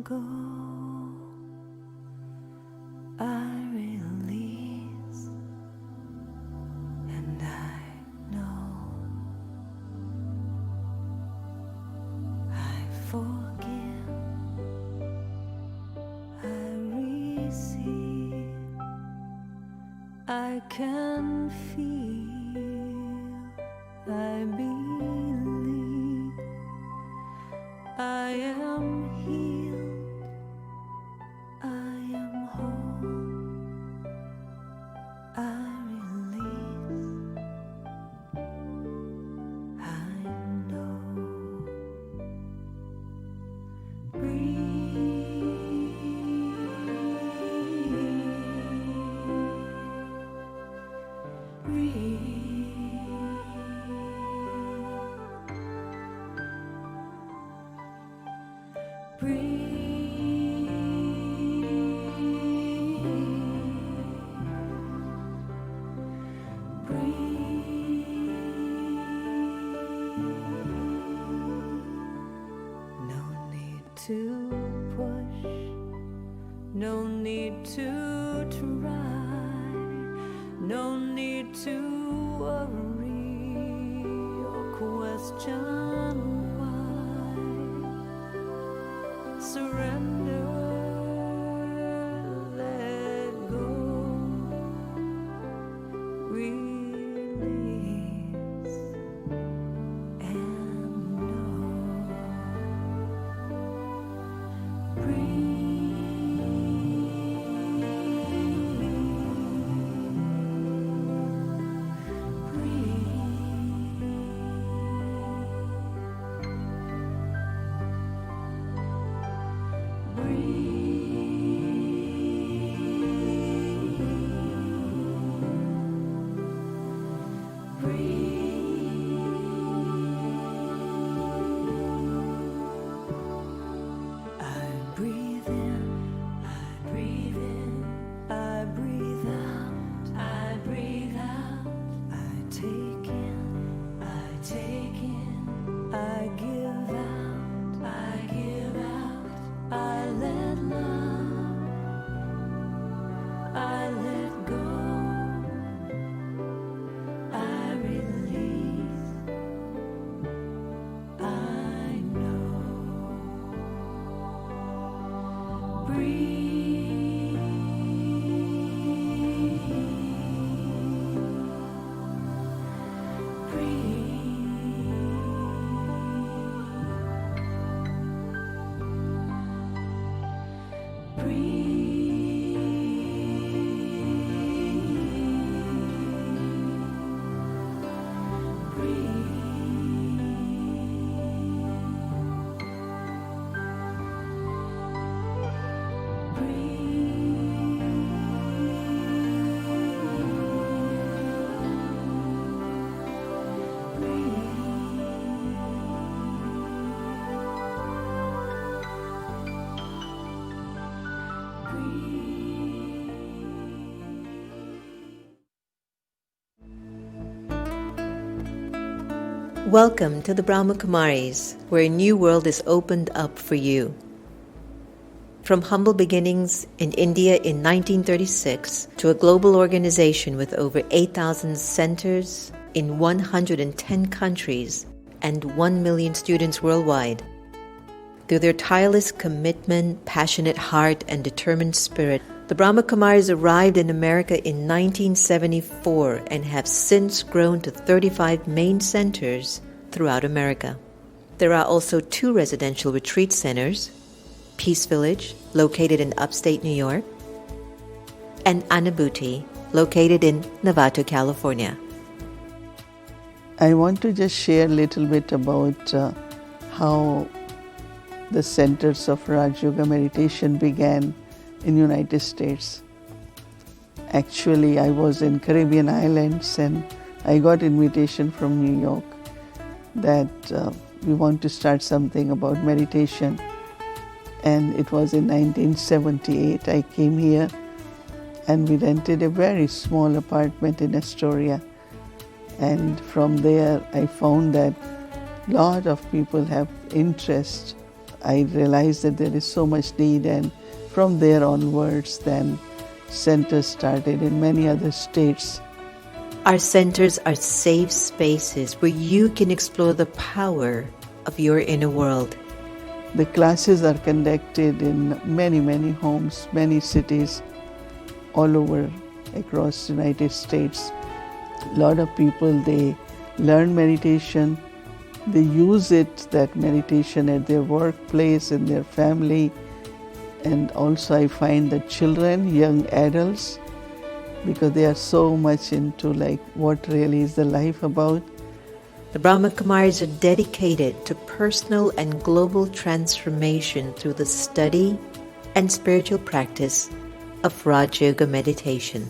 go, I release, and I know I forgive, I receive, I can feel, I believe, I am healed, I am whole, I release, I know. No need to push, no need to try, no need to worry or question why. Surrender, let go, release, and know. Welcome to the Brahma Kumaris, where a new world is opened up for you. From humble beginnings in India in 1936 to a global organization with over 8,000 centers in 110 countries and 1 million students worldwide. Through their tireless commitment, passionate heart, and determined spirit, the Brahma Kumaris arrived in America in 1974 and have since grown to 35 main centers throughout America. There are also 2 residential retreat centers, Peace Village, located in upstate New York, and Anubhuti, located in Novato, California. I want to just share a little bit about how the centers of Raj Yoga meditation began in United States. Actually, I was in Caribbean islands and I got invitation from New York that we want to start something about meditation. And it was in 1978 I came here and we rented a very small apartment in Astoria. And from there I found that a lot of people have interest I realized that there is so much need, and from there onwards, then centers started in many other states. Our centers are safe spaces where you can explore the power of your inner world. The classes are conducted in many, many homes, many cities, all over across the United States. A lot of people, they learn meditation, they use it, that meditation, at their workplace, in their family, and also I find that children, young adults, because they are so much into like what really is the life about. The Brahma Kumaris are dedicated to personal and global transformation through the study and spiritual practice of Raj Yoga meditation.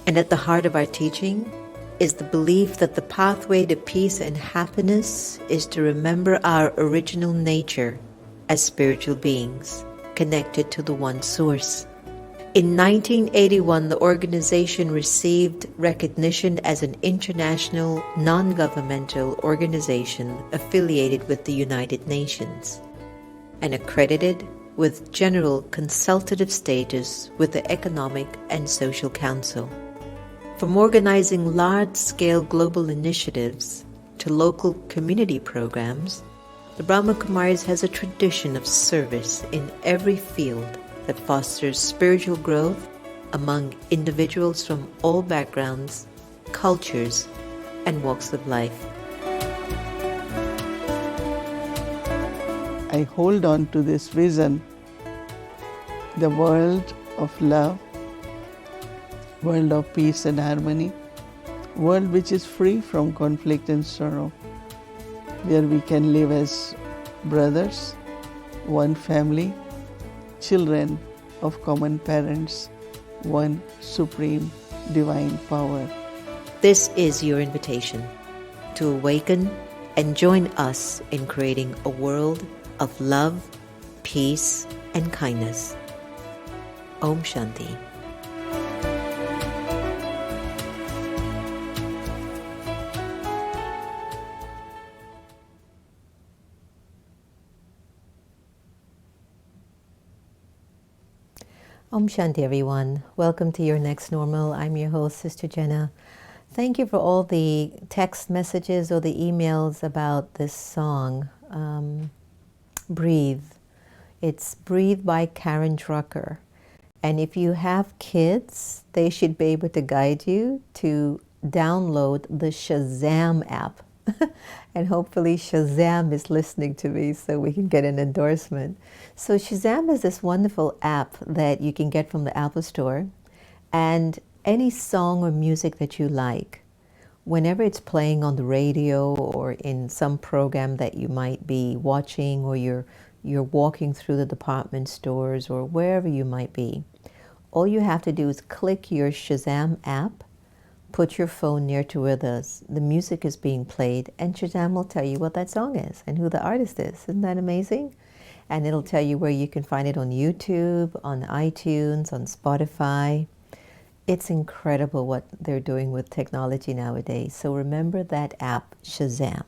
And at the heart of our teaching is the belief that the pathway to peace and happiness is to remember our original nature as spiritual beings connected to the One Source. In 1981, the organization received recognition as an international non-governmental organization affiliated with the United Nations and accredited with general consultative status with the Economic and Social Council. From organizing large-scale global initiatives to local community programs, the Brahma Kumaris has a tradition of service in every field that fosters spiritual growth among individuals from all backgrounds, cultures, and walks of life. I hold on to this vision, the world of love, world of peace and harmony, world which is free from conflict and sorrow, where we can live as brothers, one family, children of common parents, one supreme divine power. This is your invitation to awaken and join us in creating a world of love, peace, and kindness. Om Shanti. Om Shanti, everyone. Welcome to Your Next Normal. I'm your host, Sister Jenna. Thank you for all the text messages or the emails about this song, Breathe. It's Breathe by Karen Drucker. And if you have kids, they should be able to guide you to download the Shazam app. And hopefully Shazam is listening to me so we can get an endorsement. So Shazam is this wonderful app that you can get from the Apple Store. And any song or music that you like, whenever it's playing on the radio or in some program that you might be watching, or you're walking through the department stores or wherever you might be, all you have to do is click your Shazam app, put your phone near to where the music is being played, and Shazam will tell you what that song is and who the artist is. Isn't that amazing? And it'll tell you where you can find it on YouTube, on iTunes, on Spotify. It's incredible what they're doing with technology nowadays. So remember that app, Shazam.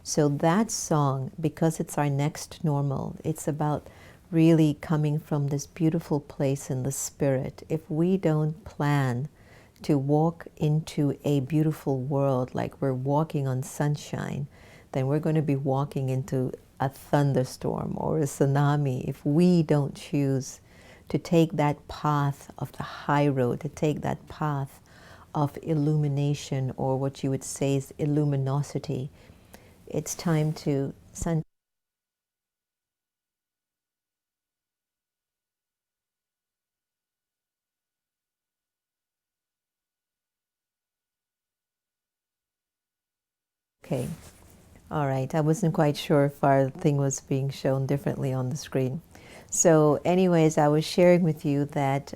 So that song, because it's our next normal, it's about really coming from this beautiful place in the spirit. If we don't plan to walk into a beautiful world like we're walking on sunshine, then we're going to be walking into a thunderstorm or a tsunami if we don't choose to take that path of the high road, to take that path of illumination, or what you would say is illuminosity. It's time to sun. Okay. All right. I wasn't quite sure if our thing was being shown differently on the screen. So anyways, I was sharing with you that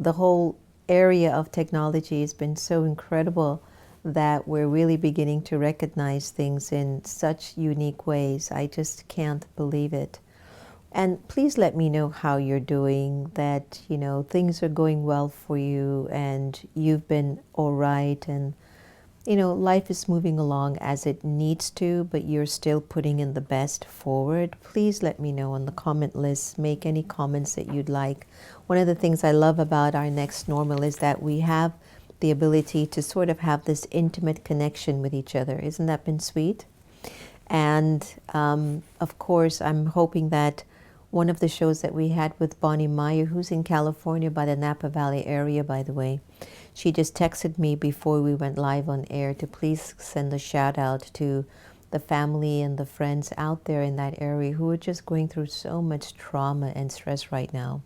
the whole area of technology has been so incredible that we're really beginning to recognize things in such unique ways. I just can't believe it. And please let me know how you're doing, that, you know, things are going well for you and you've been all right, and life is moving along as it needs to, but you're still putting in the best forward, please let me know on the comment list. Make any comments that you'd like. One of the things I love about our next normal is that we have the ability to sort of have this intimate connection with each other. Isn't that been sweet? And of course, I'm hoping that one of the shows that we had with Bonnie Meyer, who's in California by the Napa Valley area, by the way, she just texted me before we went live on air to please send a shout out to the family and the friends out there in that area who are just going through so much trauma and stress right now.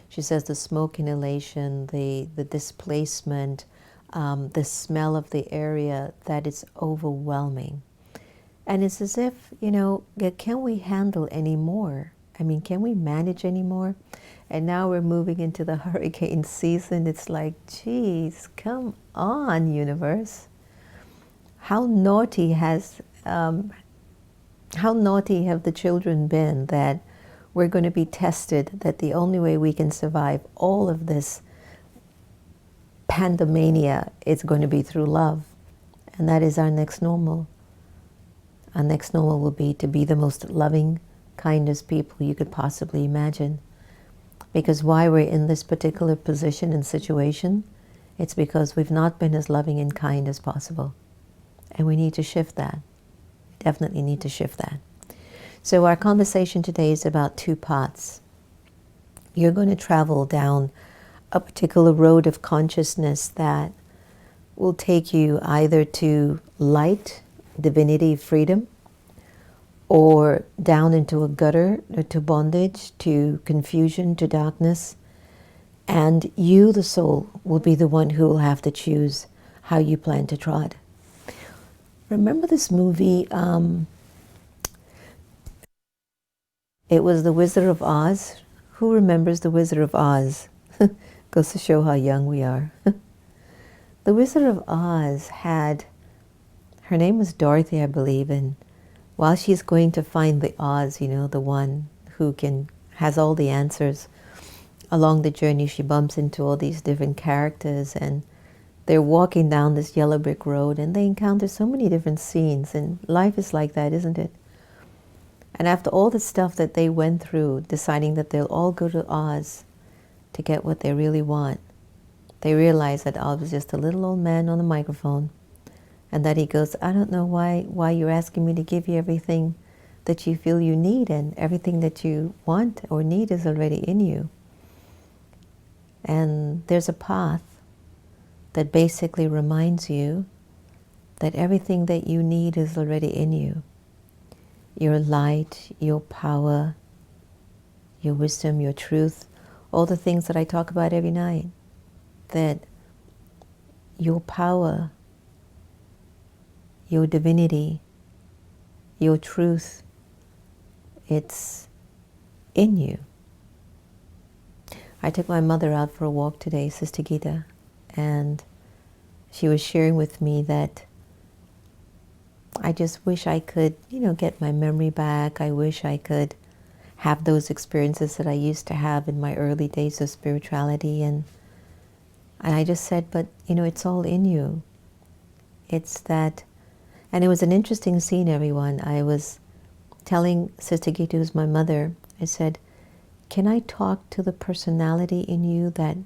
She says the smoke inhalation, the displacement, the smell of the area, that is overwhelming. And it's as if, can we handle any more? I mean, can we manage anymore? And now we're moving into the hurricane season. It's like, geez, come on, universe. How naughty have the children been that we're going to be tested, that the only way we can survive all of this pandemania is going to be through love. And that is our next normal. Our next normal will be to be the most loving, kindest people you could possibly imagine. Because why we're in this particular position and situation, it's because we've not been as loving and kind as possible. And we need to shift that. We definitely need to shift that. So our conversation today is about two paths. You're going to travel down a particular road of consciousness that will take you either to light, divinity, freedom, or down into a gutter, to bondage, to confusion, to darkness. And you, the soul, will be the one who will have to choose how you plan to trod. Remember this movie? It was The Wizard of Oz. Who remembers The Wizard of Oz? Goes to show how young we are. The Wizard of Oz had, her name was Dorothy, I believe, and while she's going to find the Oz, the one who has all the answers, along the journey she bumps into all these different characters, and they're walking down this yellow brick road and they encounter so many different scenes, and life is like that, isn't it? And after all the stuff that they went through, deciding that they'll all go to Oz to get what they really want, they realize that Oz was just a little old man on a microphone, and that he goes, I don't know why you're asking me to give you everything that you feel you need, and everything that you want or need is already in you. And there's a path that basically reminds you that everything that you need is already in you. Your light, your power, your wisdom, your truth, all the things that I talk about every night. That your power, your divinity, your truth, it's in you. I took my mother out for a walk today, Sister Gita, and she was sharing with me that I just wish I could, get my memory back. I wish I could have those experiences that I used to have in my early days of spirituality. And I just said, but, it's all in you. It's that. And it was an interesting scene, everyone. I was telling Sister Gita, who's my mother, I said, can I talk to the personality in you that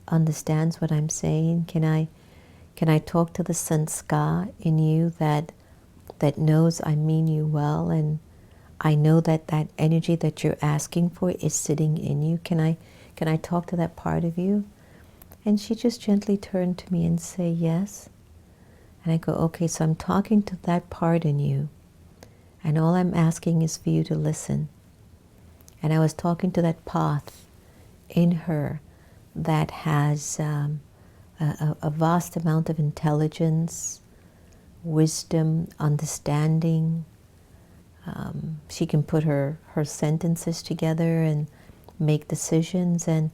understands what I'm saying? Can I talk to the sanskar in you that knows I mean you well, and I know that energy that you're asking for is sitting in you? Can I talk to that part of you? And she just gently turned to me and say yes. And I go, okay, so I'm talking to that part in you, and all I'm asking is for you to listen. And I was talking to that path in her that has a vast amount of intelligence, wisdom, understanding. She can put her sentences together and make decisions. And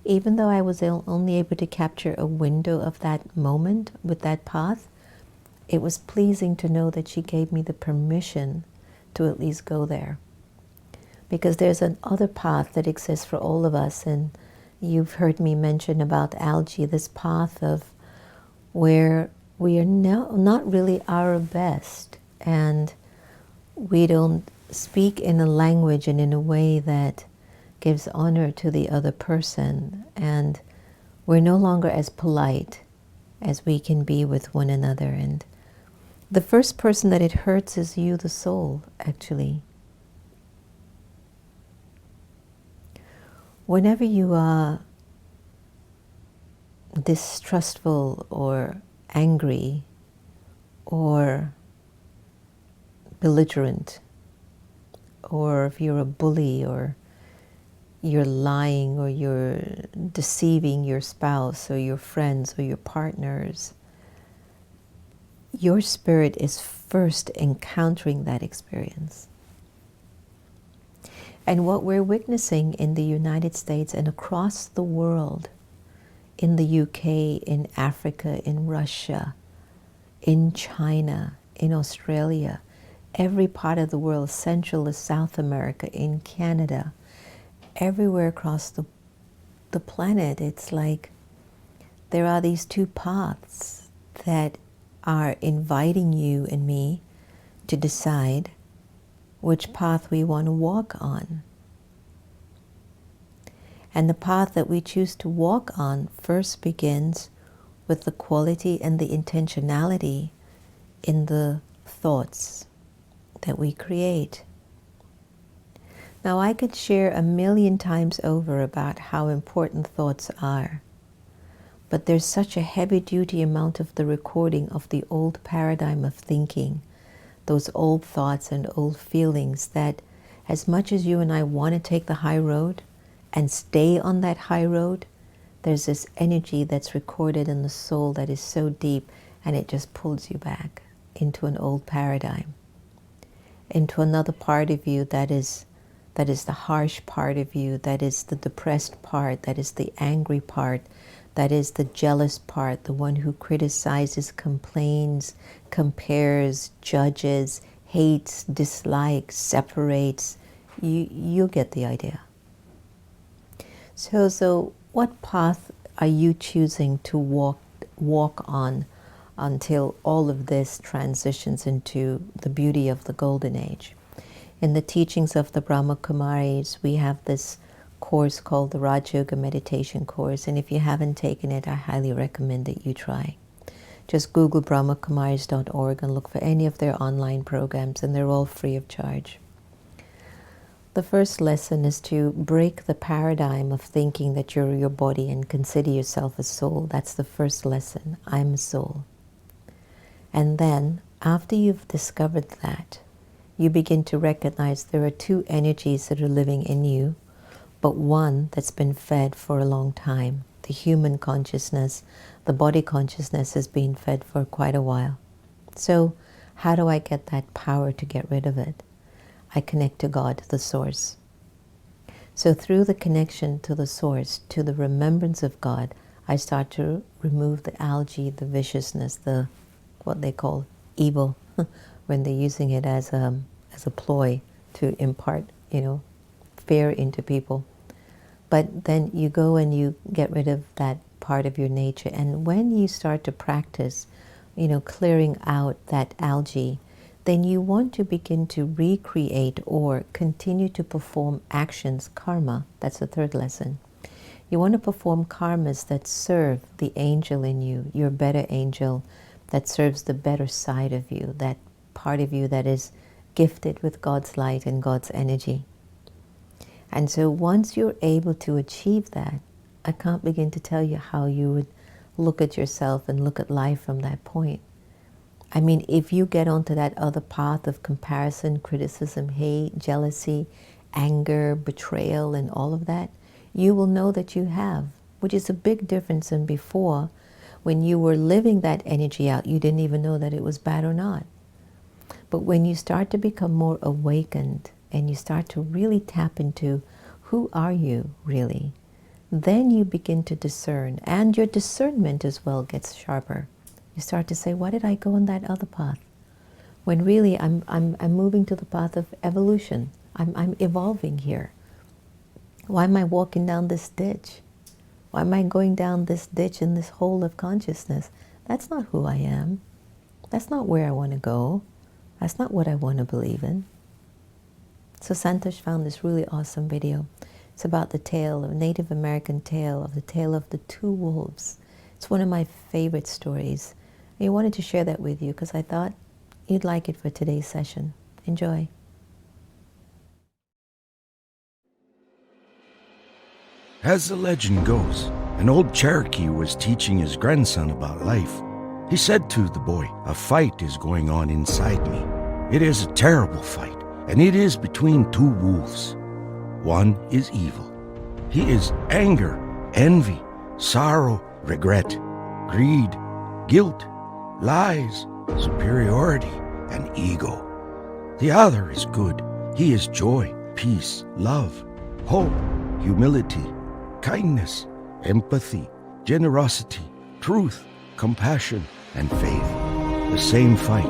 even though I was only able to capture a window of that moment with that path, it was pleasing to know that she gave me the permission to at least go there. Because there's another path that exists for all of us, and you've heard me mention about algae, this path of where we are not really our best, and we don't speak in a language and in a way that gives honor to the other person, and we're no longer as polite as we can be with one another. And the first person that it hurts is you, the soul, actually. Whenever you are distrustful or angry or belligerent, or if you're a bully, or you're lying, or you're deceiving your spouse or your friends or your partners, your spirit is first encountering that experience. And what we're witnessing in the United States and across the world, in the UK, in Africa, in Russia, in China, in Australia, every part of the world, Central to South America, in Canada, everywhere across the planet, it's like there are these two paths that are inviting you and me to decide which path we want to walk on. And the path that we choose to walk on first begins with the quality and the intentionality in the thoughts that we create. Now, I could share 1,000,000 times over about how important thoughts are, but there's such a heavy-duty amount of the recording of the old paradigm of thinking, those old thoughts and old feelings, that as much as you and I want to take the high road and stay on that high road, there's this energy that's recorded in the soul that is so deep, and it just pulls you back into an old paradigm, into another part of you that is the harsh part of you, that is the depressed part, that is the angry part, that is the jealous part, the one who criticizes, complains, compares, judges, hates, dislikes, separates. You get the idea. So what path are you choosing to walk on until all of this transitions into the beauty of the Golden Age? In the teachings of the Brahma Kumaris, we have this course called the Raj Yoga Meditation Course, and if you haven't taken it, I highly recommend that you try. Just Google brahmakumaris.org and look for any of their online programs, and they're all free of charge. The first lesson is to break the paradigm of thinking that you're your body and consider yourself a soul. That's the first lesson. I'm a soul. And then, after you've discovered that, you begin to recognize there are two energies that are living in you, but one that's been fed for a long time. The human consciousness, the body consciousness has been fed for quite a while. So how do I get that power to get rid of it? I connect to God, the source. So through the connection to the source, to the remembrance of God, I start to remove the algae, the viciousness, the what they call evil, when they're using it as a ploy to impart, fear into people. But then you go and you get rid of that part of your nature. And when you start to practice, clearing out that algae, then you want to begin to recreate or continue to perform actions, karma. That's the third lesson. You want to perform karmas that serve the angel in you, your better angel, that serves the better side of you, that part of you that is gifted with God's light and God's energy. And so once you're able to achieve that, I can't begin to tell you how you would look at yourself and look at life from that point. I mean, if you get onto that other path of comparison, criticism, hate, jealousy, anger, betrayal, and all of that, you will know that you have, which is a big difference than before. When you were living that energy out, you didn't even know that it was bad or not. But when you start to become more awakened and you start to really tap into who are you really, then you begin to discern, and your discernment as well gets sharper. You start to say, why did I go on that other path? When really I'm moving to the path of evolution. I'm evolving here. Why am I walking down this ditch? Why am I going down this ditch in this hole of consciousness? That's not who I am. That's not where I want to go. That's not what I want to believe in. So Santosh found this really awesome video. It's about the tale, a Native American tale of the tale of the two wolves. It's one of my favorite stories. I wanted to share that with you because I thought you'd like it for today's session. Enjoy. As the legend goes, an old Cherokee was teaching his grandson about life. He said to the boy, "A fight is going on inside me. It is a terrible fight, and it is between two wolves. One is evil. He is anger, envy, sorrow, regret, greed, guilt, lies, superiority, and ego. The other is good. He is joy, peace, love, hope, humility, kindness, empathy, generosity, truth, compassion, and faith. The same fight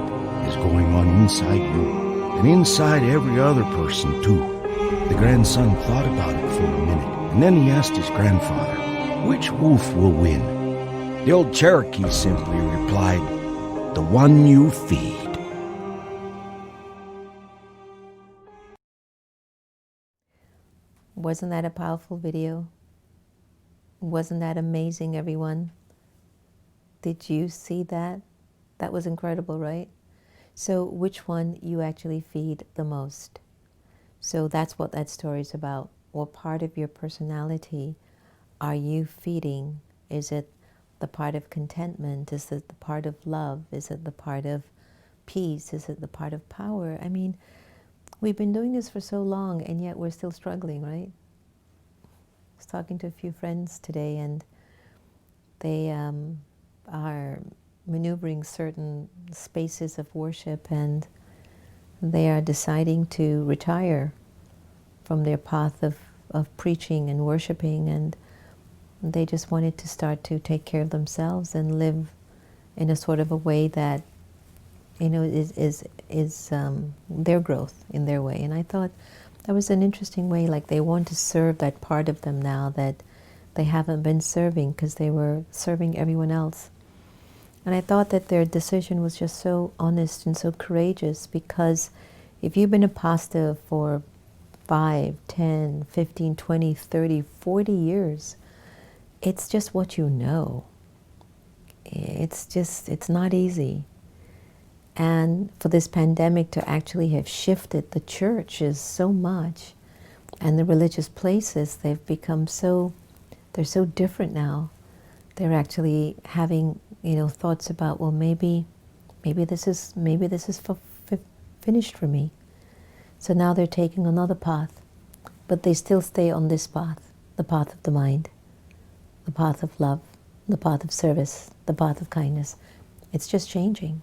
is going on inside you, and inside every other person too." The grandson thought about it for a minute, and then he asked his grandfather, "Which wolf will win?" The old Cherokee simply replied, "The one you feed." Wasn't that a powerful video? Wasn't that amazing, everyone? Did you see that? That was incredible, right? So which one you actually feed the most? So that's what that story is about. What part of your personality are you feeding? Is it the part of contentment? Is it the part of love? Is it the part of peace? Is it the part of power? I mean, we've been doing this for so long, and yet we're still struggling, right? I was talking to a few friends today, and they are maneuvering certain spaces of worship, and they are deciding to retire from their path of preaching and worshiping, and they just wanted to start to take care of themselves and live in a sort of a way that, you know, is their growth in their way. And I thought that was an interesting way, like they want to serve that part of them now that they haven't been serving because they were serving everyone else. And I thought that their decision was just so honest and so courageous, because if you've been a pastor for 5, 10, 15, 20, 30, 40 years, it's just what you know. It's not easy. And for this pandemic to actually have shifted the churches so much, and the religious places, they've become so, they're so different now. They're actually having, you know, thoughts about, well, maybe this is finished for me. So now they're taking another path, but they still stay on this path, the path of the mind, the path of love, the path of service, the path of kindness. It's just changing.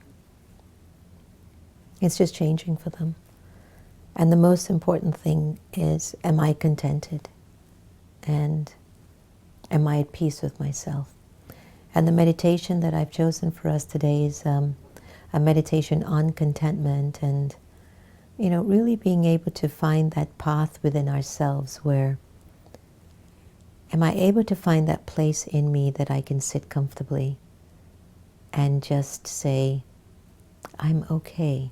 It's just changing for them. And the most important thing is, am I contented? And am I at peace with myself? And the meditation that I've chosen for us today is a meditation on contentment, and, you know, really being able to find that path within ourselves where, am I able to find that place in me that I can sit comfortably and just say, I'm okay.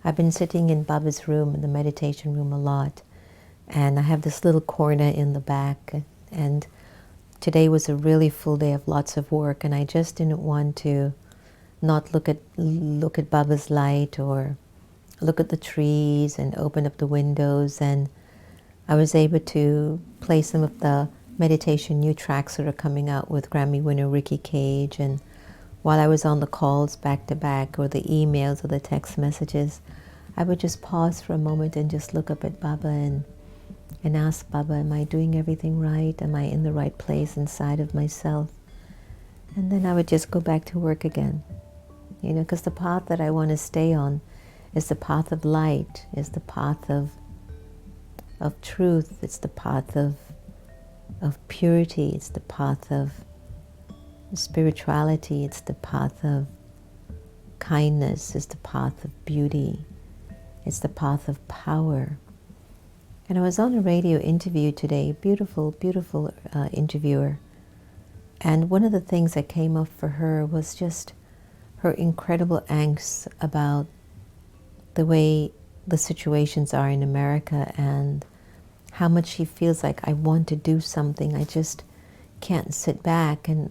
I've been sitting in Baba's room, in the meditation room, a lot, and I have this little corner in the back, and today was a really full day of lots of work, and I just didn't want to not look at Baba's light or look at the trees and open up the windows. And I was able to play some of the meditation new tracks that are coming out with Grammy winner Ricky Cage. And while I was on the calls back to back, or the emails or the text messages, I would just pause for a moment and just look up at Baba and ask Baba, am I doing everything right? Am I in the right place inside of myself? And then I would just go back to work again. You know, because the path that I want to stay on is the path of light, is the path of truth, it's the path of purity, it's the path of spirituality, it's the path of kindness, it's the path of beauty, it's the path of power. And I was on a radio interview today, beautiful, beautiful interviewer. And one of the things that came up for her was just her incredible angst about the way the situations are in America and how much she feels like, I want to do something, I just can't sit back. And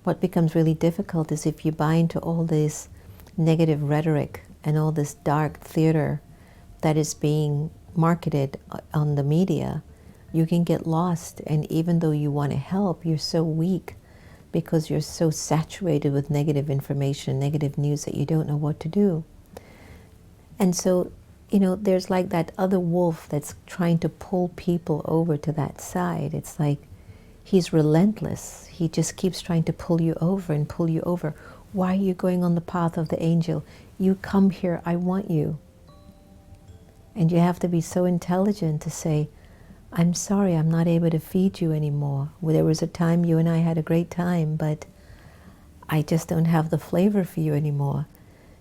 what becomes really difficult is if you buy into all this negative rhetoric and all this dark theater that is being marketed on the media, you can get lost. And even though you want to help, you're so weak because you're so saturated with negative information, negative news, that you don't know what to do. And so, you know, there's like that other wolf that's trying to pull people over to that side. It's like he's relentless. He just keeps trying to pull you over and pull you over. Why are you going on the path of the angel? You come here, I want you. And you have to be so intelligent to say, I'm sorry, I'm not able to feed you anymore. Well, there was a time you and I had a great time, but I just don't have the flavor for you anymore.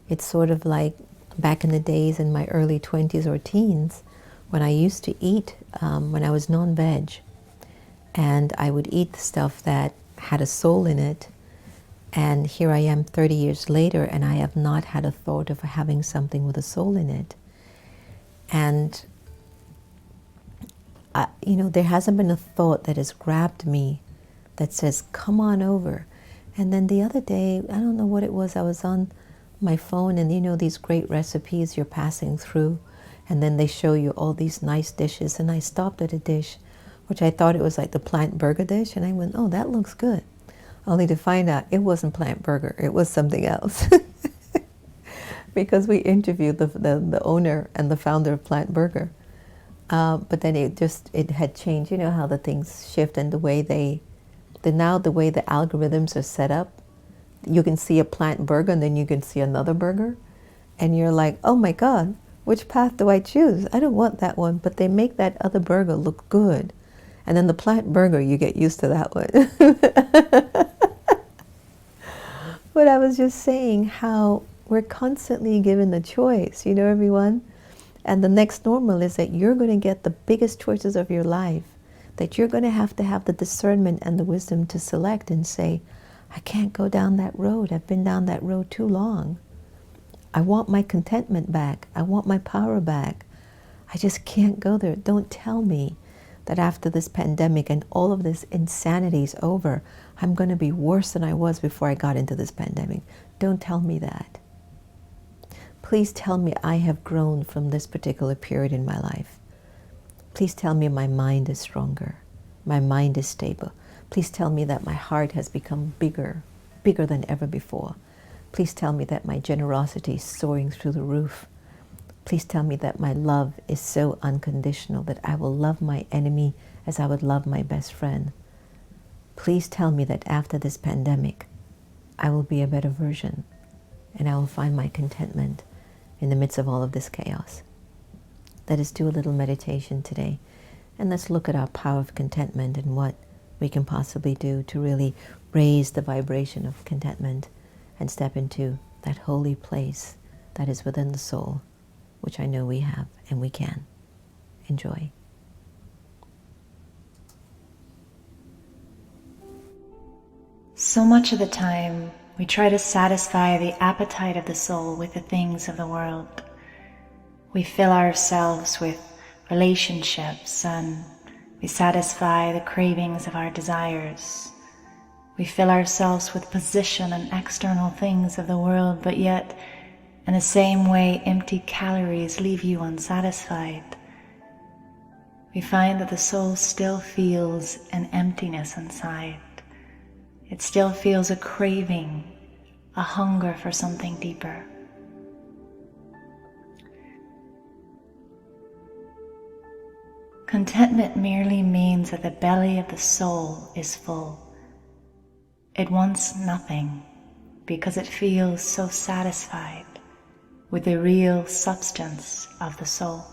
It's sort of like back in the days in my early 20s or teens, when I used to eat, when I was non-veg, and I would eat stuff that had a soul in it, and here I am 30 years later, and I have not had a thought of having something with a soul in it. And you know, there hasn't been a thought that has grabbed me that says, come on over. And then the other day, I don't know what it was, I was on my phone, and you know these great recipes you're passing through, and then they show you all these nice dishes, and I stopped at a dish, which I thought it was like the plant burger dish, and I went, oh, that looks good. Only to find out it wasn't plant burger, it was something else. Because we interviewed the owner and the founder of Plant Burger. But then it had changed. You know how the things shift, and the way the way the algorithms are set up, you can see a plant burger and then you can see another burger, and you're like, oh my God, which path do I choose? I don't want that one, but they make that other burger look good. And then the plant burger, you get used to that one. But I was just saying how we're constantly given the choice, you know, everyone? And the next normal is that you're going to get the biggest choices of your life, that you're going to have the discernment and the wisdom to select and say, I can't go down that road. I've been down that road too long. I want my contentment back. I want my power back. I just can't go there. Don't tell me that after this pandemic and all of this insanity is over, I'm going to be worse than I was before I got into this pandemic. Don't tell me that. Please tell me I have grown from this particular period in my life. Please tell me my mind is stronger. My mind is stable. Please tell me that my heart has become bigger than ever before. Please tell me that my generosity is soaring through the roof. Please tell me that my love is so unconditional that I will love my enemy as I would love my best friend. Please tell me that after this pandemic, I will be a better version and I will find my contentment in the midst of all of this chaos. Let us do a little meditation today, and let's look at our power of contentment and what we can possibly do to really raise the vibration of contentment and step into that holy place that is within the soul, which I know we have and we can. Enjoy. So much of the time, we try to satisfy the appetite of the soul with the things of the world. We fill ourselves with relationships and we satisfy the cravings of our desires. We fill ourselves with position and external things of the world, but yet, in the same way, empty calories leave you unsatisfied. We find that the soul still feels an emptiness inside. It still feels a craving, a hunger for something deeper. Contentment merely means that the belly of the soul is full. It wants nothing because it feels so satisfied with the real substance of the soul.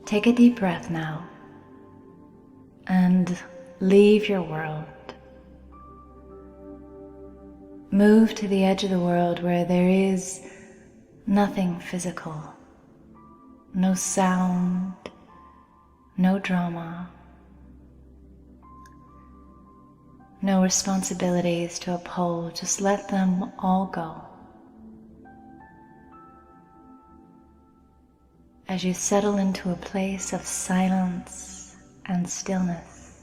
Take a deep breath now and leave your world. Move to the edge of the world where there is nothing physical, no sound, no drama, no responsibilities to uphold, just let them all go. As you settle into a place of silence and stillness,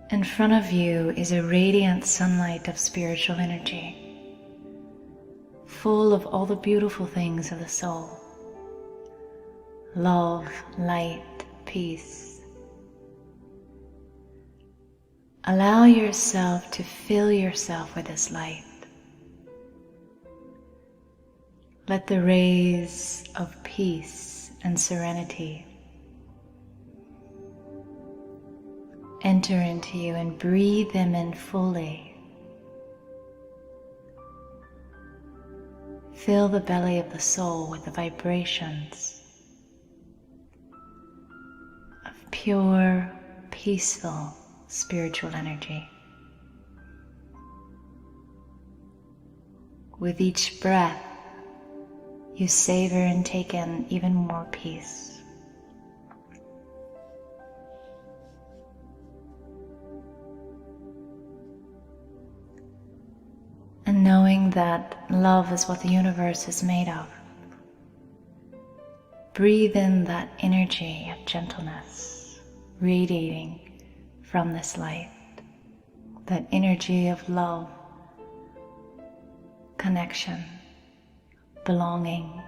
in front of you is a radiant sunlight of spiritual energy, full of all the beautiful things of the soul: love, light, peace. Allow yourself to fill yourself with this light. Let the rays of peace and serenity enter into you and breathe them in fully. Fill the belly of the soul with the vibrations of pure, peaceful, spiritual energy. With each breath, you savor and take in even more peace. And knowing that love is what the universe is made of, breathe in that energy of gentleness radiating from this light, that energy of love, connection, belonging,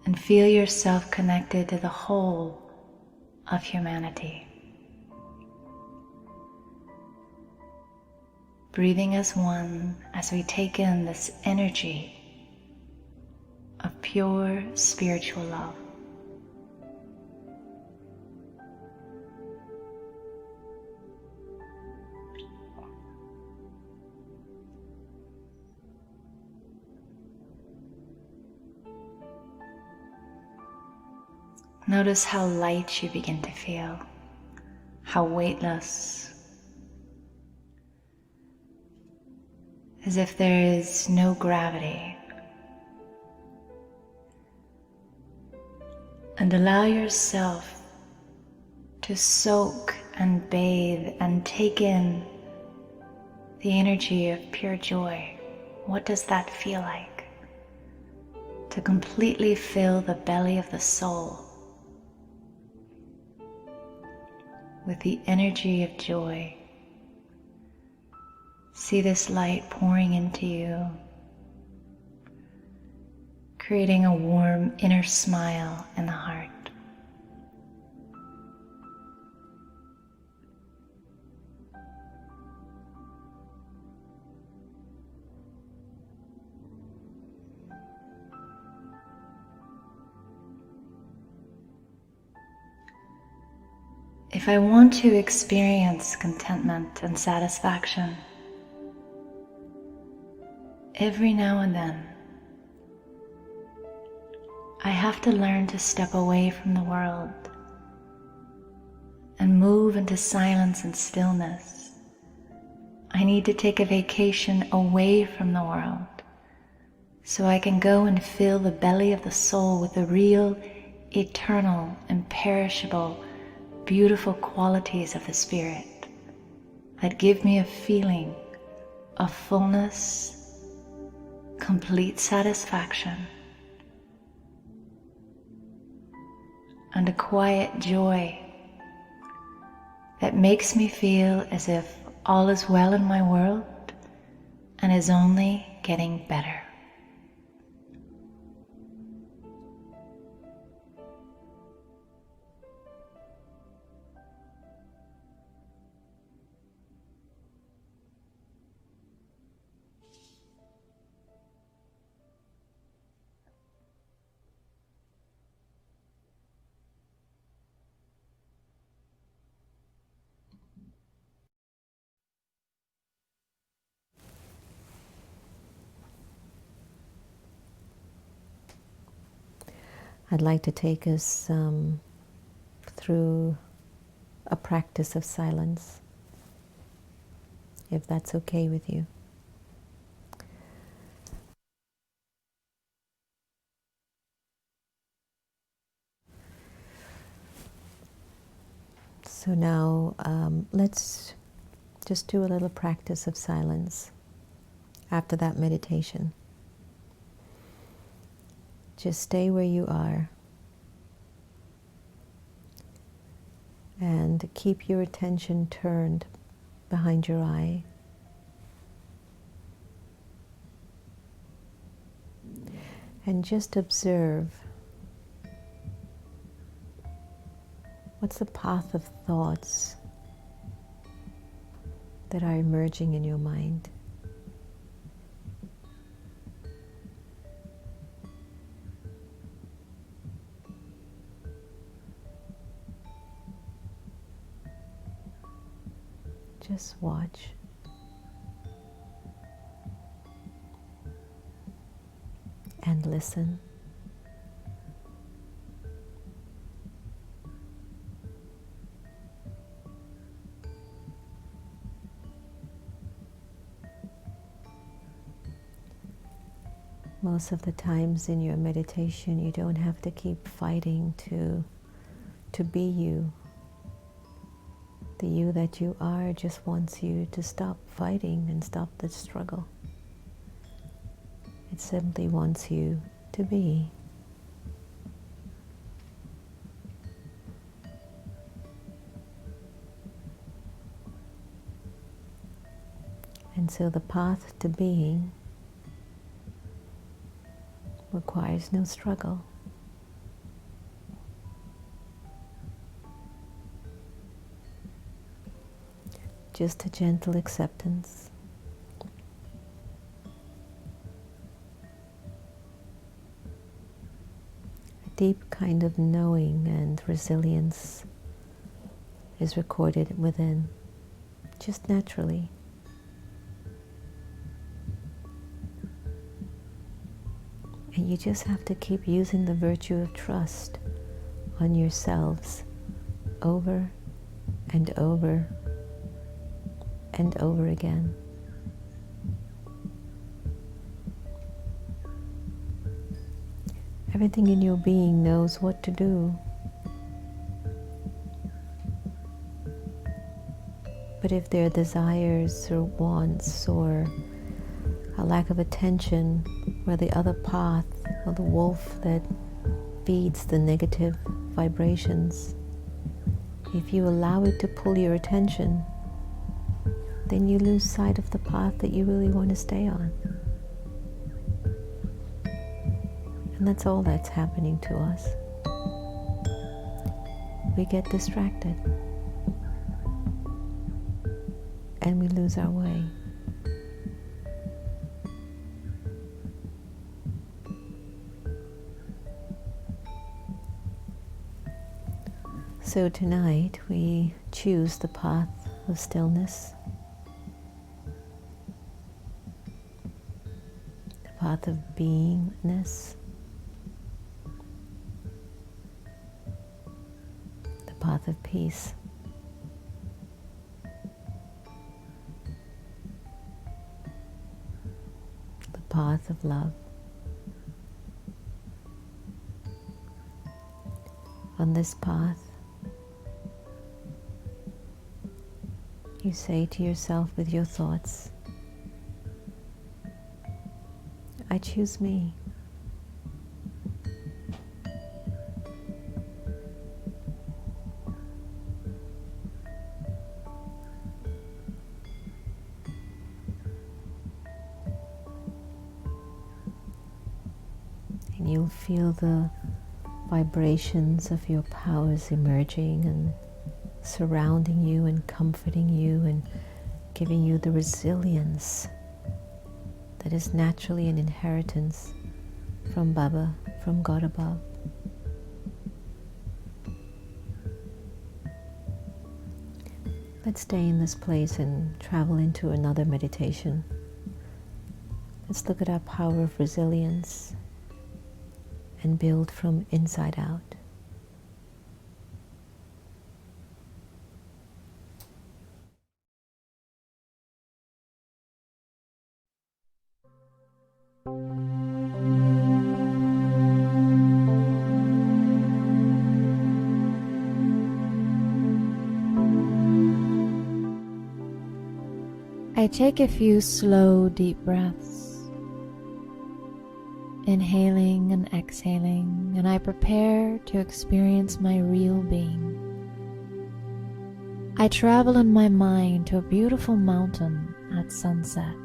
and feel yourself connected to the whole of humanity. Breathing as one as we take in this energy of pure spiritual love. Notice how light you begin to feel, how weightless, as if there is no gravity. And allow yourself to soak and bathe and take in the energy of pure joy. What does that feel like? To completely fill the belly of the soul with the energy of joy. See this light pouring into you, creating a warm inner smile in the heart. If I want to experience contentment and satisfaction, every now and then, I have to learn to step away from the world and move into silence and stillness. I need to take a vacation away from the world so I can go and fill the belly of the soul with the real, eternal, imperishable, beautiful qualities of the Spirit that give me a feeling of fullness, complete satisfaction, and a quiet joy that makes me feel as if all is well in my world and is only getting better. I'd like to take us through a practice of silence. if that's okay with you. So now let's just do a little practice of silence after that meditation. Just stay where you are and keep your attention turned behind your eye. And just observe what's the path of thoughts that are emerging in your mind. Just watch. And listen. Most of the times in your meditation, you don't have to keep fighting to be you. The you that you are just wants you to stop fighting and stop the struggle. It simply wants you to be. And so the path to being requires no struggle. Just a gentle acceptance. A deep kind of knowing and resilience is recorded within, just naturally. And you just have to keep using the virtue of trust on yourselves over and over and over again. Everything in your being knows what to do. But if there are desires or wants or a lack of attention, or the other path, or the wolf that feeds the negative vibrations, if you allow it to pull your attention, then you lose sight of the path that you really want to stay on. And that's all that's happening to us. We get distracted and we lose our way. So tonight we choose the path of stillness, the path of beingness, the path of peace. The path of love. On this path, you say to yourself with your thoughts, I choose me. And you'll feel the vibrations of your powers emerging and surrounding you and comforting you and giving you the resilience that is naturally an inheritance from Baba, from God above. Let's stay in this place and travel into another meditation. Let's look at our power of resilience and build from inside out. I take a few slow, deep breaths, inhaling and exhaling, and I prepare to experience my real being. I travel in my mind to a beautiful mountain at sunset,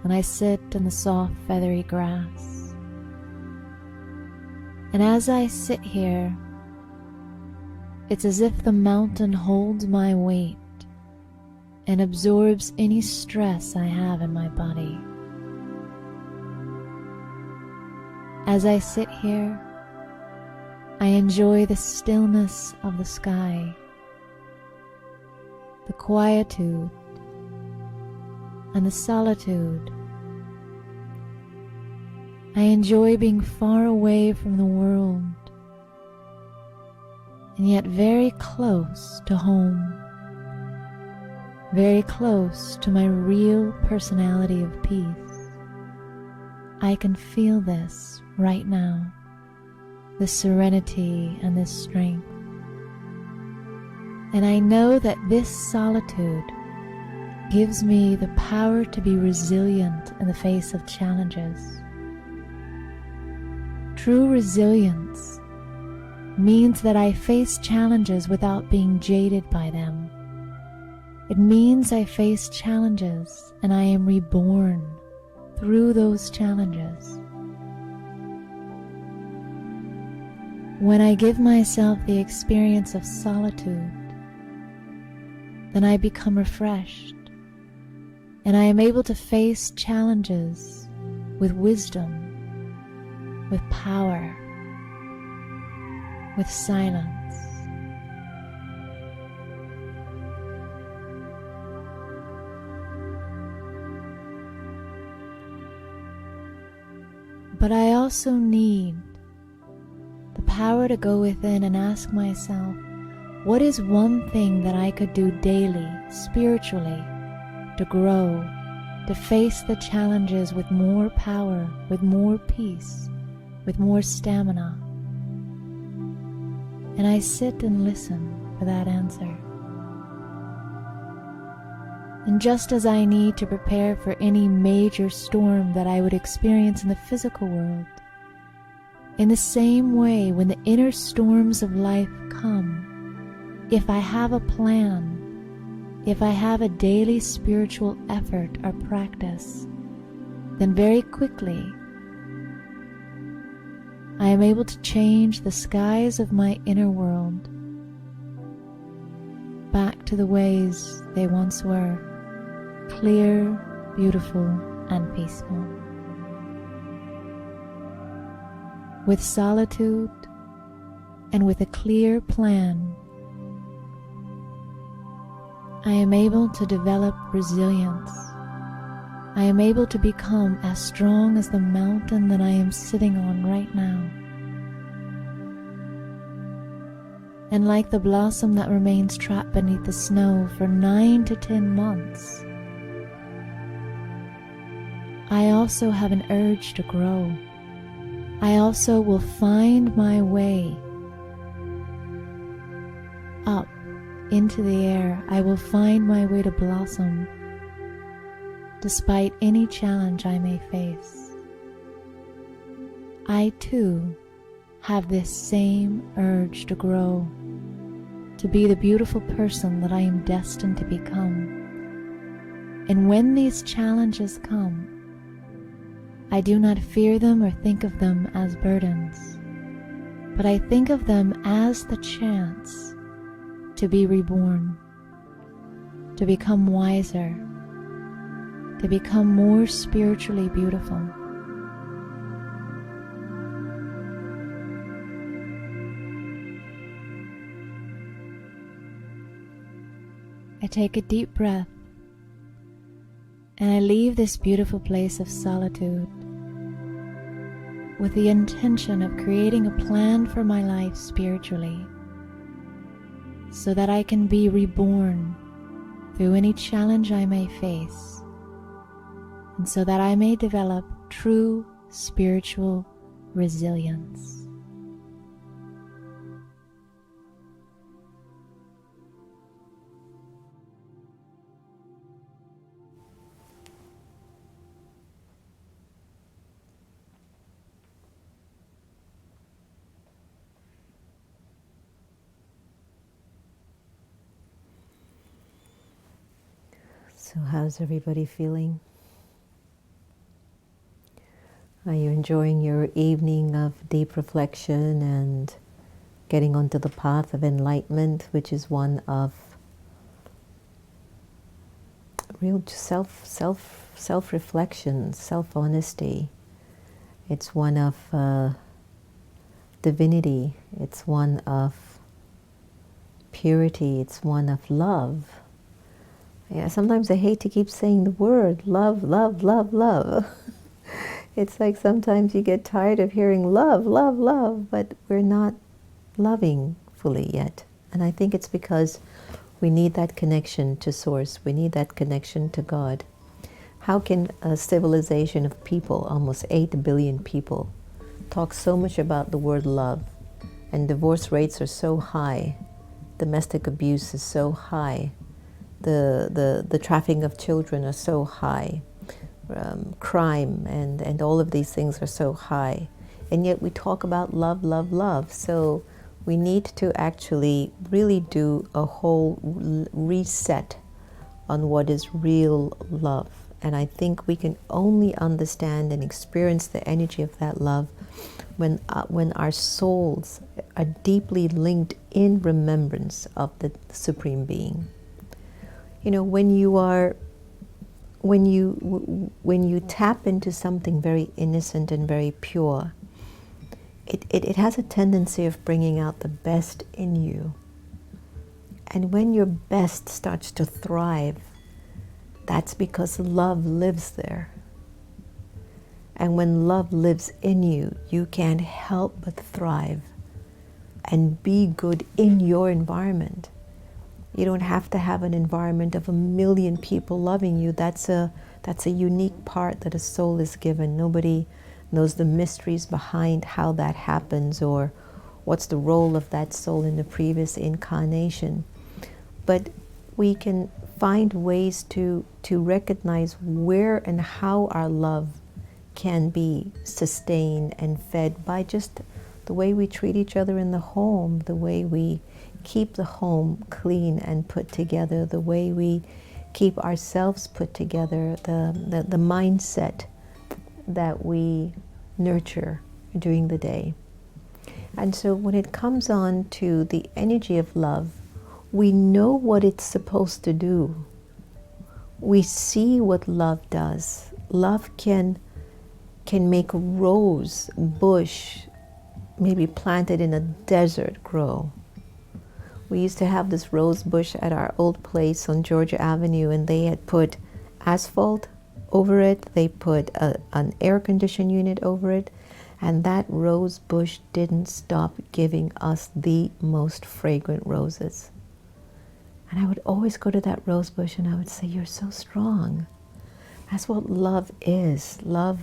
and I sit in the soft, feathery grass. And as I sit here, it's as if the mountain holds my weight and absorbs any stress I have in my body. As I sit here, I enjoy the stillness of the sky, the quietude, and the solitude. I enjoy being far away from the world, and yet very close to home, very close to my real personality of peace. I can feel this right now, this serenity and this strength. And I know that this solitude gives me the power to be resilient in the face of challenges. True resilience means that I face challenges without being jaded by them. It means I face challenges and I am reborn through those challenges. When I give myself the experience of solitude, then I become refreshed, and I am able to face challenges with wisdom, with power, with silence. But I also need the power to go within and ask myself, what is one thing that I could do daily, spiritually, to grow, to face the challenges with more power, with more peace, with more stamina? And I sit and listen for that answer. And just as I need to prepare for any major storm that I would experience in the physical world, in the same way, when the inner storms of life come, if I have a plan, if I have a daily spiritual effort or practice, then very quickly I am able to change the skies of my inner world back to the ways they once were, clear, beautiful, and peaceful. With solitude and with a clear plan, I am able to develop resilience. I am able to become as strong as the mountain that I am sitting on right now. And like the blossom that remains trapped beneath the snow for 9 to 10 months, I also have an urge to grow. I also will find my way up into the air. I will find my way to blossom despite any challenge I may face. I too have this same urge to grow, to be the beautiful person that I am destined to become. And when these challenges come, I do not fear them or think of them as burdens, but I think of them as the chance to be reborn, to become wiser, to become more spiritually beautiful. I take a deep breath and I leave this beautiful place of solitude with the intention of creating a plan for my life spiritually, so that I can be reborn through any challenge I may face, and so that I may develop true spiritual resilience. So how's everybody feeling? Are you enjoying your evening of deep reflection and getting onto the path of enlightenment, which is one of real self-reflection, self-honesty. It's one of divinity. It's one of purity. It's one of love. Yeah, sometimes I hate to keep saying the word love, love, love, love. It's like sometimes you get tired of hearing love, love, love, but we're not loving fully yet. And I think it's because we need that connection to Source. We need that connection to God. How can a civilization of people, almost 8 billion people, talk so much about the word love, and divorce rates are so high, domestic abuse is so high, the trafficking of children are so high, crime and all of these things are so high, and yet we talk about love, love, love. So we need to actually really do a whole reset on what is real love. And I think we can only understand and experience the energy of that love when our souls are deeply linked in remembrance of the Supreme Being. You know, when you tap into something very innocent and very pure, it has a tendency of bringing out the best in you. And when your best starts to thrive, that's because love lives there. And when love lives in you, you can't help but thrive and be good in your environment. You don't have to have an environment of 1 million people loving you. That's a unique part that a soul is given. Nobody knows the mysteries behind how that happens or what's the role of that soul in the previous incarnation. But we can find ways to recognize where and how our love can be sustained and fed by just the way we treat each other in the home, the way we keep the home clean and put together, the way we keep ourselves put together, the mindset that we nurture during the day. And so when it comes on to the energy of love, we know what it's supposed to do. We see what love does. Love can make a rose bush, maybe planted in a desert, grow. We used to have this rose bush at our old place on Georgia Avenue, and they had put asphalt over it. They put an air conditioning unit over it, and that rose bush didn't stop giving us the most fragrant roses. And I would always go to that rose bush and I would say, "You're so strong." That's what love is. Love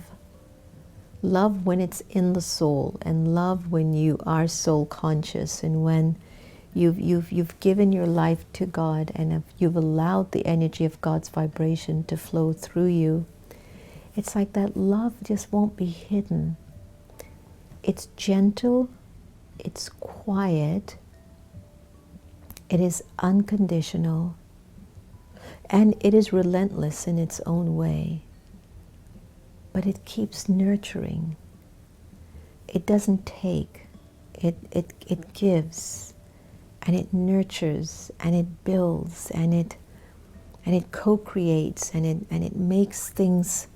when it's in the soul, and love when you are soul conscious, and when you've given your life to God and you've allowed the energy of God's vibration to flow through you. It's like that love just won't be hidden. It's gentle, it's quiet, it is unconditional, and it is relentless in its own way. But it keeps nurturing. It doesn't take, it gives. And it nurtures, and it builds, and it co-creates, and it makes things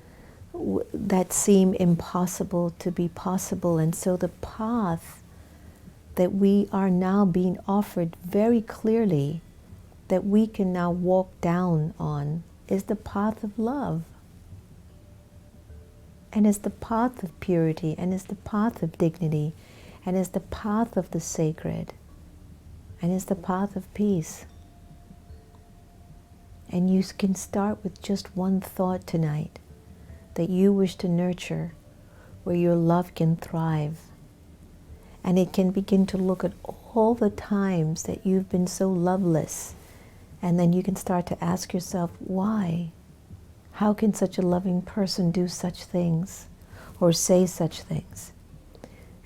that seem impossible to be possible. And so the path that we are now being offered very clearly, that we can now walk down on, is the path of love, and is the path of purity, and is the path of dignity, and is the path of the sacred, and is the path of peace. And you can start with just one thought tonight. that you wish to nurture, where your love can thrive. And it can begin to look at all the times that you've been so loveless. And then you can start to ask yourself, why? How can such a loving person do such things or say such things?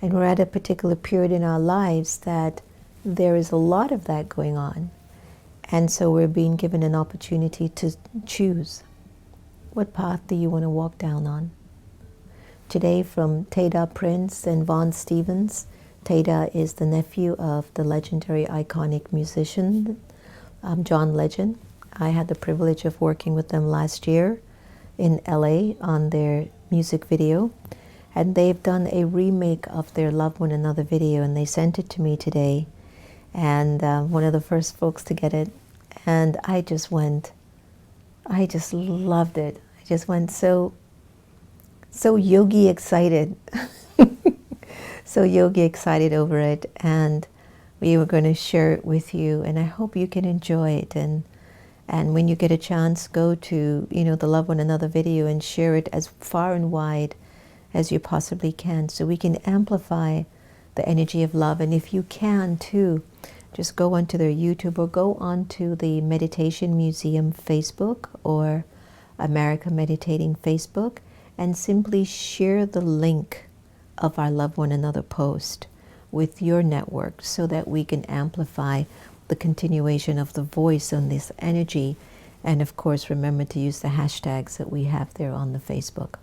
And we're at a particular period in our lives that there is a lot of that going on. And so we're being given an opportunity to choose. What path do you want to walk down on? Today, from Teda Prince and Vaughn Stevens. Teda is the nephew of the legendary iconic musician, John Legend. I had the privilege of working with them last year in LA on their music video. And they've done a remake of their Love One Another video, and they sent it to me today. And one of the first folks to get it. And I just loved it. I just went so yogi excited. So yogi excited over it. And we were going to share it with you, and I hope you can enjoy it. And when you get a chance, go to, the Love One Another video and share it as far and wide as you possibly can, so we can amplify the energy of love. And if you can too, just go onto their YouTube or go onto the Meditation Museum Facebook or America Meditating Facebook and simply share the link of our Love One Another post with your network so that we can amplify the continuation of the voice on this energy. And of course, remember to use the hashtags that we have there on the Facebook.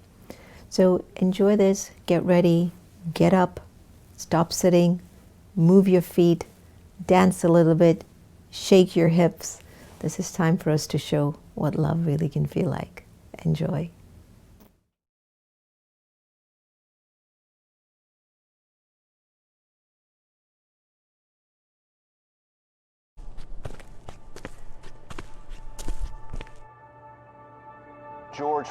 So enjoy this, get ready, get up, stop sitting, move your feet, dance a little bit, shake your hips. This is time for us to show what love really can feel like. Enjoy. George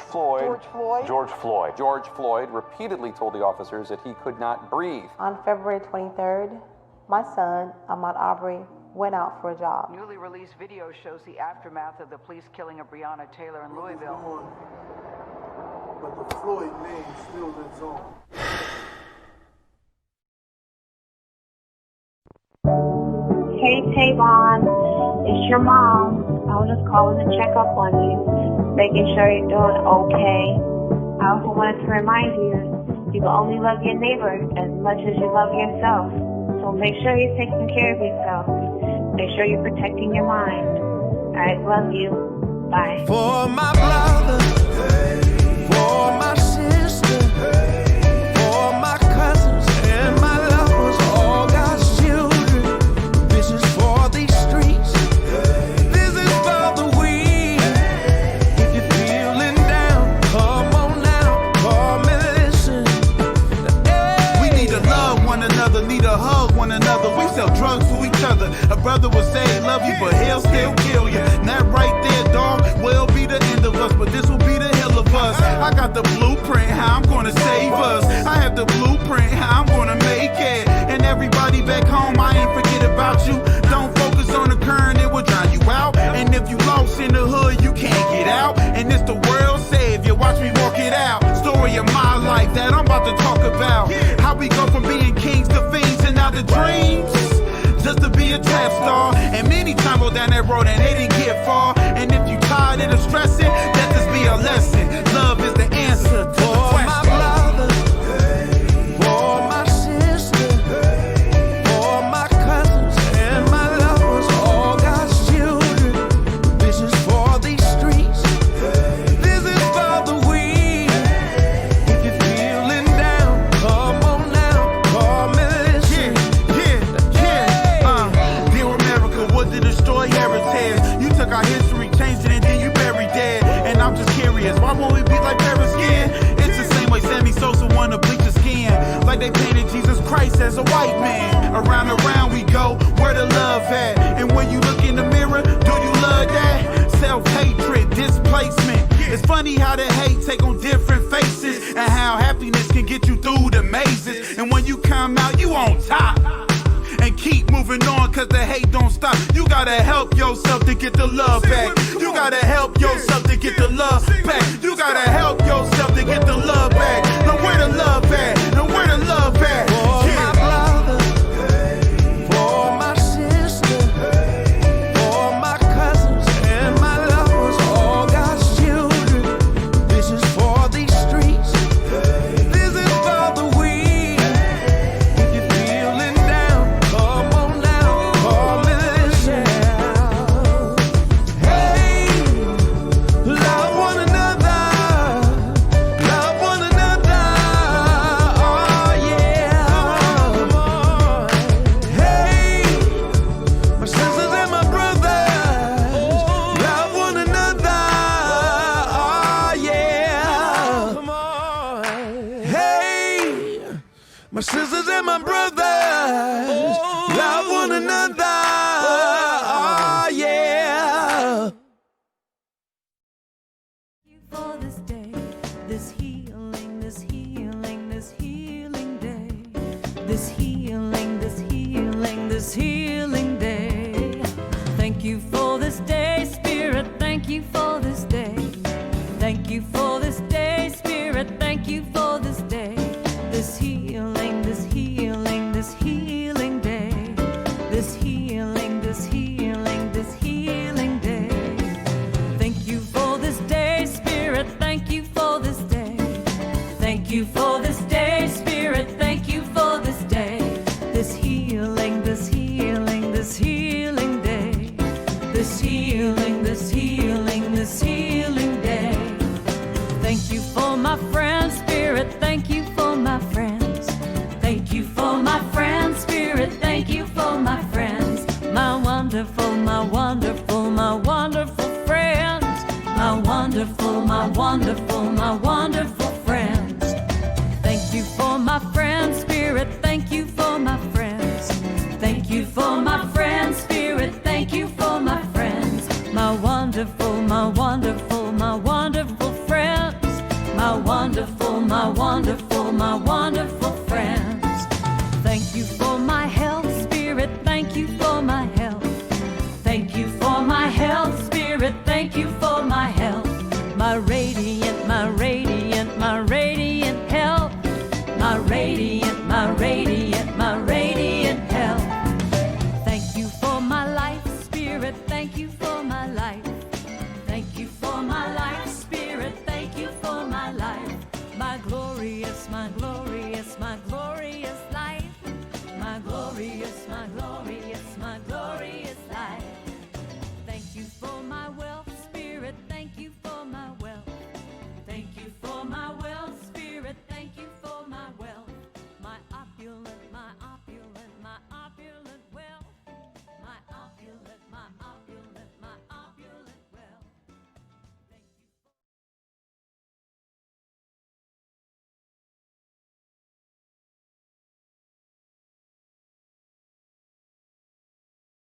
Floyd repeatedly told the officers that he could not breathe. On February 23rd, my son, Ahmaud Arbery, went out for a job. Newly released video shows the aftermath of the police killing of Breonna Taylor in Louisville. But the Floyd name still lives on. Hey, Tavon, it's your mom. I was just calling to check up on you, making sure you're doing okay. I also wanted to remind you, you can only love your neighbor as much as you love yourself. So make sure you're taking care of yourself. Make sure you're protecting your mind. I love you. Bye. For my brother, for my sister, for my cousins and my lovers, all God's children. This is for these streets. This is for the weak. If you're feeling down, come on now, come and listen. We need to love one another, need to hug one another. We sell drugs to each other. A brother will say love you, but he'll still kill you. And that right there, dog, will be the end of us, but this will be the hell of us. I got the blueprint, how I'm gonna save us. I have the blueprint, how I'm gonna make it. And everybody back home, I ain't forget about you. Don't focus on the current, it will drown you out. And if you lost in the hood, you can't get out. And it's the world savior, watch me walk it out. Story of my life that I'm about to talk about. How we go from being kings to fiends and now to dreams. Just to be a trap star. And many times go down that road and they didn't get far. And if you tired of the stressing, let this be a lesson. Love is the answer to the question. My brother, for my sister, for my cousins and my lovers, all God's children. This is for these streets. This is for the weak. If you're feeling down, come on now, come and listen. Dear America, was to destroy heritage. You took our history, changed it, and then you buried dead. And I'm just curious, why won't we be like Paris skin? It's the same way Sammy Sosa wanna bleach his skin. Like they painted Jesus Christ as a white man. Around and around we go, where the love at? And when you look in the mirror, do you love that? Self-hatred, displacement. It's funny how the hate take on different faces, and how happiness can get you through the mazes. And when you come out, you on top. And keep moving on, cause the hate don't stop. You gotta help yourself to get the love back. You gotta help yourself to get the love back. You gotta help yourself to get my sisters and my brothers love one another. Oh, yeah. For this day, this healing, this healing, this healing day, this healing, this healing, this healing day. Thank you for this day, Spirit. Thank you for this day. Thank you for this day, Spirit. Thank you for this day. This healing, this healing, this healing day. This healing, this healing, this healing day. Thank you for this day, Spirit. Thank you for this day. Thank you for this day, Spirit. Thank you for this day. This healing, this healing, this healing day. This healing, this healing, this healing day. Thank you for my friends, Spirit. Thank you for my friends. Thank you for my friends, Spirit. Thank you for my friends. My wonderful, my wonderful, my wonderful friends. My wonderful, my wonderful, my wonderful friends. Thank you for my friends, Spirit. Thank you for my friends. Thank you for my friends, Spirit. Thank you for my friends. My wonderful, my wonderful, my wonderful friends. My wonderful, my wonderful, my wonderful friends. Thank you for my health, Spirit. Thank you for my health. Thank you for my health, Spirit. Thank you for my health.